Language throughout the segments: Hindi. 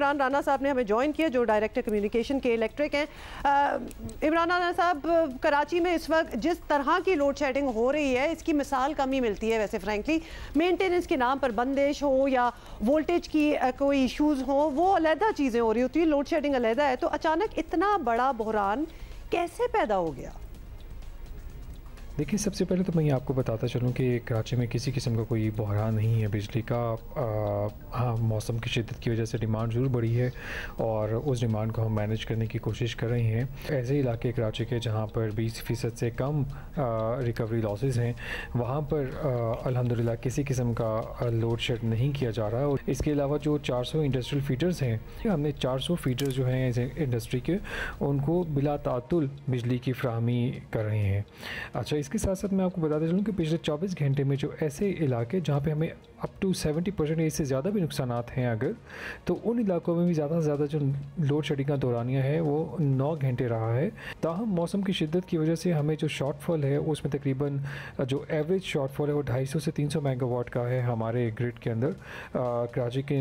इमरान राना साहब ने हमें ज्वाइन किया, जो डायरेक्टर कम्युनिकेशन के इलेक्ट्रिक हैं। इमरान राना साहब, कराची में इस वक्त जिस तरह की लोड शेडिंग हो रही है, इसकी मिसाल कम ही मिलती है वैसे फ्रैंकली। मेंटेनेंस के नाम पर बंदिश हो या वोल्टेज की कोई इशूज़ हो, वो अलहदा चीज़ें हो रही होती है, लोड शेडिंग अलहदा है। तो अचानक इतना बड़ा बहरान कैसे पैदा हो गया? देखिए, सबसे पहले तो मैं ये आपको बताता चलूँ कि कराची में किसी किस्म का कोई बहरान नहीं है बिजली का। हाँ, मौसम की शिद्दत की वजह से डिमांड ज़रूर बढ़ी है और उस डिमांड को हम मैनेज करने की कोशिश कर रहे हैं। ऐसे इलाके कराची के जहाँ पर 20% से कम रिकवरी लॉसेस हैं, वहाँ पर अल्हम्दुलिल्लाह किसी किस्म का लोड शेड नहीं किया जा रहा। और इसके अलावा जो 400 इंडस्ट्रियल फीडर्स हैं, हमने 400 फीडर्स जो हैं इंडस्ट्री के, उनको बिला तातुल बिजली की फराहमी कर रहे हैं। अच्छा, इसके साथ साथ मैं आपको बताता चलूँ कि पिछले 24 घंटे में जो ऐसे इलाके जहाँ पे हमें अप टू 70% से ज़्यादा भी नुकसानात हैं अगर, तो उन इलाकों में भी ज़्यादा से ज़्यादा जो लोड शेडिंग का दौरानिया है वो 9 घंटे रहा है। ताहम मौसम की शिद्दत की वजह से हमें जो शॉर्टफॉल है उसमें तकरीबन जो एवरेज शॉर्टफॉल है वो 250 से 300 मेगावाट का है हमारे ग्रिड के अंदर कराची के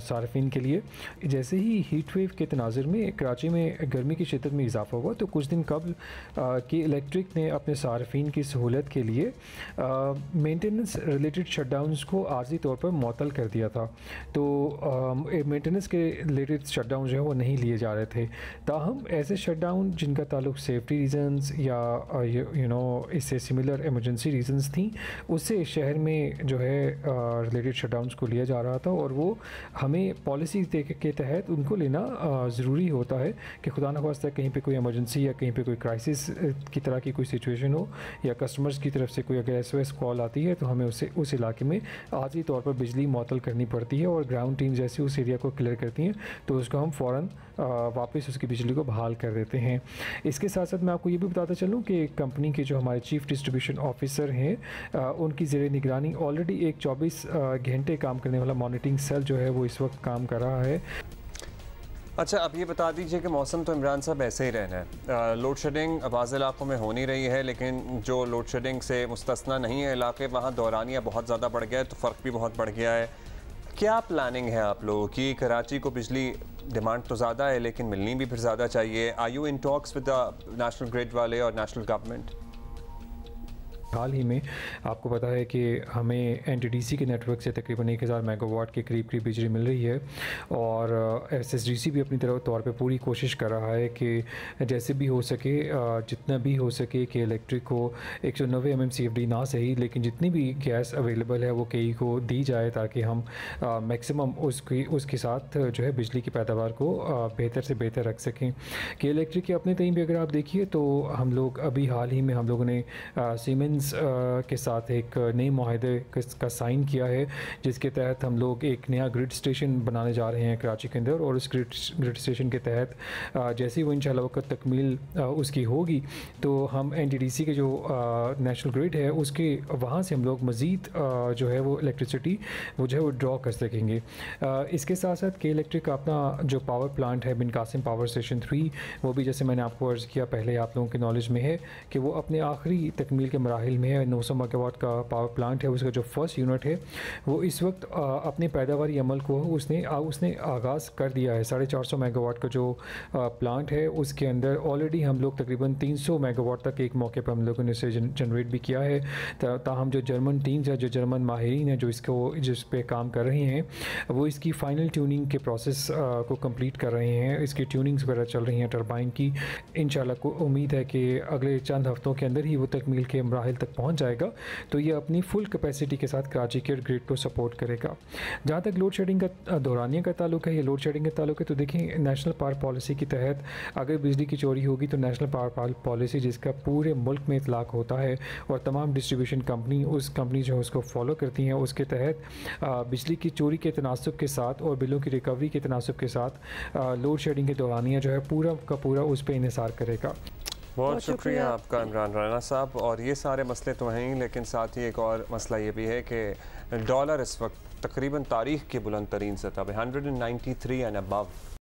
सार्फिन के लिए। जैसे ही हीट वेव के तनाज़ुर में कराची में गर्मी की शिद्दत में इजाफा हुआ, तो कुछ दिन कबल कि इलेक्ट्रिक ने अपने सार्फिन की सहूलत के लिए मेंटेनेंस रिलेटेड शटडाउन्स को आर्जी तौर पर मुअत्तल कर दिया था। तो मेंटेनेंस के रिलेटेड शटडाउन जो है वो नहीं लिए जा रहे थे। ताहम ऐसे शटडाउन जिनका ताल्लुक सेफ्टी रीजंस या इससे सिमिलर इमरजेंसी रीजंस थी, उससे शहर में जो है रिलेटेड शटडाउन्स को लिया जा रहा था। और वो हमें पॉलिसी के तहत उनको लेना ज़रूरी होता है कि खुदा न ख्वास्ता कहीं पे कोई इमरजेंसी या कहीं पे कोई क्राइसिस की तरह की कोई सिचुएशन हो या कस्टमर्स की तरफ से कोई अगर SOS कॉल आती है, तो हमें उस इलाके में आर्जी तौर पर बिजली मुअत्तल करनी पड़ती है। और ग्राउंड टीम जैसे उस एरिया को क्लियर करती हैं, तो उसको हम फ़ौरन वापस उसकी बिजली को बहाल कर देते हैं। इसके साथ साथ मैं आपको ये भी बताता चलूँ कि कंपनी के जो हमारे चीफ डिस्ट्रीब्यूशन ऑफिसर हैं, उनकी ज़ेरे निगरानी ऑलरेडी एक 24 घंटे काम करने वाला मॉनिटरिंग सेल जो है वो इस वक्त काम कर रहा है। अच्छा, अब ये बता दीजिए कि मौसम तो इमरान साहब ऐसे ही रहना है। लोड शेडिंग बाज़ इलाकों में हो नहीं रही है, लेकिन जो लोड शेडिंग से मुस्तस्ना नहीं है इलाके, वहाँ दौरानिया बहुत ज़्यादा बढ़ गया है, तो फ़र्क भी बहुत बढ़ गया है। क्या प्लानिंग है आप लोगों की? कराची को बिजली डिमांड तो ज़्यादा है, लेकिन मिलनी भी फिर ज़्यादा चाहिए। Are you in talks with the national grid वाले और नेशनल गवर्नमेंट? हाल ही में आपको पता है कि हमें NTDC के नेटवर्क से तकरीबन 1000 मेगावाट के करीब बिजली मिल रही है। और SSDC भी अपनी तरफ तौर पे पूरी कोशिश कर रहा है कि जैसे भी हो सके, जितना भी हो सके कि इलेक्ट्रिक को 190 MMCFD ना सही, लेकिन जितनी भी गैस अवेलेबल है वो KE को दी जाए, ताकि हम मैक्सिमम उसके साथ जो है बिजली की पैदावार को बेहतर से बेहतर रख सकें। कि इलेक्ट्रिक के अपने तईन भी अगर आप देखिए, तो हम लोग अभी हाल ही में हम लोगों ने सीमेंस के साथ एक नए मुआहदे का साइन किया है, जिसके तहत हम लोग एक नया ग्रिड स्टेशन बनाने जा रहे हैं कराची के अंदर। और उस ग्रिड स्टेशन के तहत जैसे ही वो इंशाल्लाह वक्त तकमील उसकी होगी, तो हम NTDC के जो नेशनल ग्रिड है उसके वहाँ से हम लोग मज़ीद जो है वो इलेक्ट्रिसिटी वो जो है वो ड्रॉ कर सकेंगे। इसके साथ साथ के इलेक्ट्रिक का अपना जो पावर प्लांट है बिन कासिम पावर स्टेशन 3, वो भी जैसे मैंने आपको अर्ज़ किया पहले, आप लोगों के नॉलेज में है कि वो अपने आखिरी तकमील के मराहिल में है। 900 मेगावाट का पावर प्लांट है, उसका जो फर्स्ट यूनिट है वो इस वक्त अपने पैदावारी अमल को उसने आगाज़ कर दिया है। 450 मेगावाट का जो प्लांट है उसके अंदर ऑलरेडी हम लोग तकरीबन 300 मेगावाट तक एक मौके पर हम लोगों ने इसे जनरेट भी किया है। ताहम जो जर्मन टीम्स है, जो जर्मन माहिरीन है जो जिस पे काम कर रहे हैं, वो इसकी फ़ाइनल ट्यूनिंग के प्रोसेस को कंप्लीट कर रहे हैं। इसकी ट्यूनिंग्स वगैरह चल रही हैं टरबाइन की। इंशाल्लाह को उम्मीद है कि अगले चंद हफ्तों के अंदर ही वो तकमील के मराहिल तक पहुंच जाएगा, तो ये अपनी फुल कैपेसिटी के साथ कराची के ग्रिड को सपोर्ट करेगा। जहाँ तक लोड शेडिंग का दौरानिया का ताल्लुक है, ये लोड शेडिंग का ताल्लुक है, तो देखिए नेशनल पावर पॉलिसी के तहत अगर बिजली की चोरी होगी, तो नेशनल पावर पॉलिसी जिसका पूरे मुल्क में इतलाक़ होता है और तमाम डिस्ट्रीब्यूशन कंपनी जो है उसको फॉलो करती हैं, उसके तहत बिजली की चोरी के तनासुब के साथ और बिलों की रिकवरी के तनासुब के साथ लोड शेडिंग के दौरानिया जो है पूरा का पूरा उस पर इन्हिसार करेगा। बहुत शुक्रिया आपका इमरान राना साहब। और ये सारे मसले तो हैं ही, लेकिन साथ ही एक और मसला ये भी है कि डॉलर इस वक्त तकरीबन तारीख़ की बुलंद तरीन सतह पे 193 एंड अबव